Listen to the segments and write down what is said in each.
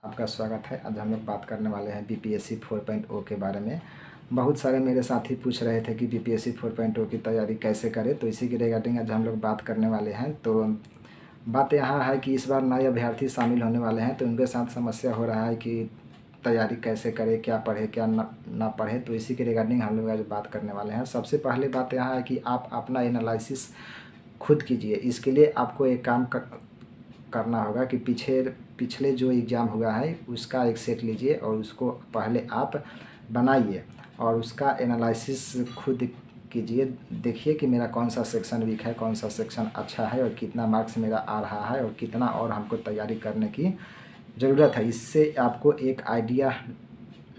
आपका स्वागत है। आज हम लोग बात करने वाले हैं बीपीएससी 4.0 के बारे में। बहुत सारे मेरे साथी पूछ रहे थे कि बीपीएससी 4.0 की तैयारी कैसे करें, तो इसी के रिगार्डिंग आज हम लोग बात करने वाले हैं। तो बात यहाँ है कि इस बार नए अभ्यर्थी शामिल होने वाले हैं, तो उनके साथ समस्या हो रहा है कि तैयारी कैसे करें, क्या पढ़े क्या ना पढ़े। तो इसी के रिगार्डिंग हम लोग आज बात करने वाले हैं। सबसे पहले बात यहाँ है कि आप अपना एनालिसिस खुद कीजिए। इसके लिए आपको एक काम करना होगा कि पिछले जो एग्ज़ाम हुआ है उसका एक सेट लीजिए और उसको पहले आप बनाइए और उसका एनालिसिस खुद कीजिए। देखिए कि मेरा कौन सा सेक्शन वीक है, कौन सा सेक्शन अच्छा है और कितना मार्क्स मेरा आ रहा है और कितना और हमको तैयारी करने की ज़रूरत है। इससे आपको एक आइडिया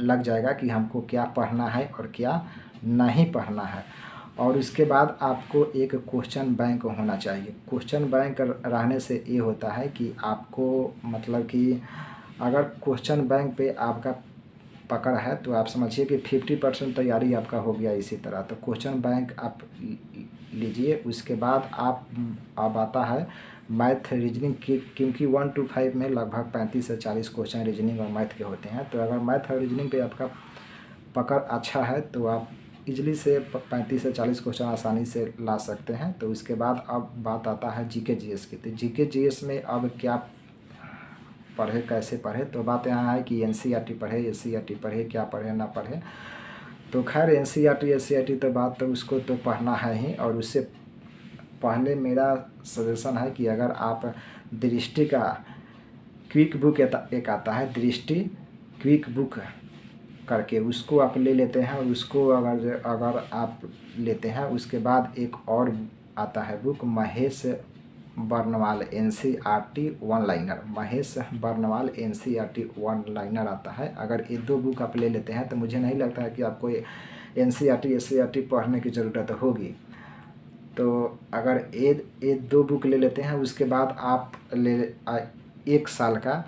लग जाएगा कि हमको क्या पढ़ना है और क्या नहीं पढ़ना है। और उसके बाद आपको एक क्वेश्चन बैंक होना चाहिए। क्वेश्चन बैंक रहने से ये होता है कि आपको मतलब कि अगर क्वेश्चन बैंक पे आपका पकड़ है तो आप समझिए कि 50% तैयारी आपका हो गया। इसी तरह तो क्वेश्चन बैंक आप लीजिए। उसके बाद अब आता है मैथ रीजनिंग की, क्योंकि 1 to 5 में लगभग 35 से 40 क्वेश्चन रीजनिंग और मैथ के होते हैं। तो अगर मैथ और रीजनिंग पे आपका पकड़ अच्छा है तो आप इजली से 35 से 40 क्वेश्चन आसानी से ला सकते हैं। तो उसके बाद अब बात आता है जीके जीएस की। तो जीके जीएस में अब क्या पढ़े, कैसे पढ़े। तो बात यहाँ है कि एनसीईआरटी पढ़े, एससीईआरटी पढ़े, क्या पढ़े ना पढ़े। तो खैर एनसीईआरटी एससीईआरटी तो बात तो उसको तो पढ़ना है ही। और उससे पहले मेरा सजेशन है कि अगर आप दृष्टि का क्विक बुक एक आता है, दृष्टि क्विक बुक करके उसको आप ले लेते हैं। और उसको अगर आप लेते हैं उसके बाद एक और आता है book Mahesh Barnwal NCERT one liner. Mahesh Barnwal NCERT one liner आता है। अगर ये दो बुक आप ले लेते हैं तो मुझे नहीं लगता है कि आपको एनसीईआरटी एससीईआरटी पढ़ने की ज़रूरत होगी। तो अगर ये दो बुक ले लेते हैं उसके बाद आप एक साल का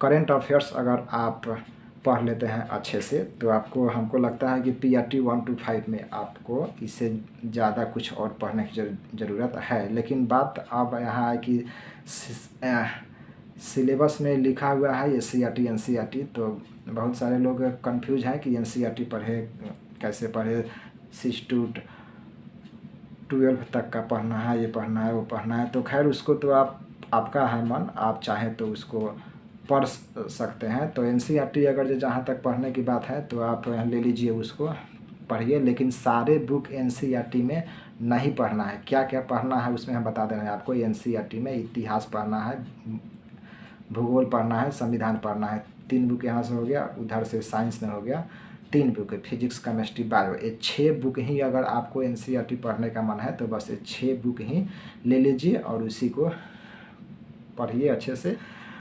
करेंट अफेयर्स अगर आप पढ़ लेते हैं अच्छे से तो आपको हमको लगता है कि पीआरटी 1 to 5 में आपको इससे ज़्यादा कुछ और पढ़ने की ज़रूरत है। लेकिन बात अब यहाँ है कि सिलेबस में लिखा हुआ है एससीईआरटी एनसीईआरटी। तो बहुत सारे लोग कंफ्यूज हैं कि एनसीईआरटी पढ़े कैसे पढ़े, 6 to 12 तक का पढ़ना है, ये पढ़ना है वो पढ़ना है। तो खैर उसको तो आपका है मन, आप चाहें तो उसको पढ़ सकते हैं। तो एनसीईआरटी अगर जहाँ तक पढ़ने की बात है तो आप ले लीजिए, उसको पढ़िए। लेकिन सारे बुक एनसीईआरटी में नहीं पढ़ना है। क्या क्या पढ़ना है उसमें हम बता दे रहे हैं आपको। एनसीईआरटी में इतिहास पढ़ना है, भूगोल पढ़ना है, संविधान पढ़ना है। 3 बुक यहाँ से हो गया, उधर से साइंस में हो गया 3 बुक है, फिजिक्स केमिस्ट्री बायो। ये 6 बुक ही अगर आपको एनसीईआरटी पढ़ने का मन है तो बस ये 6 बुक ही ले लीजिए और उसी को पढ़िए अच्छे से।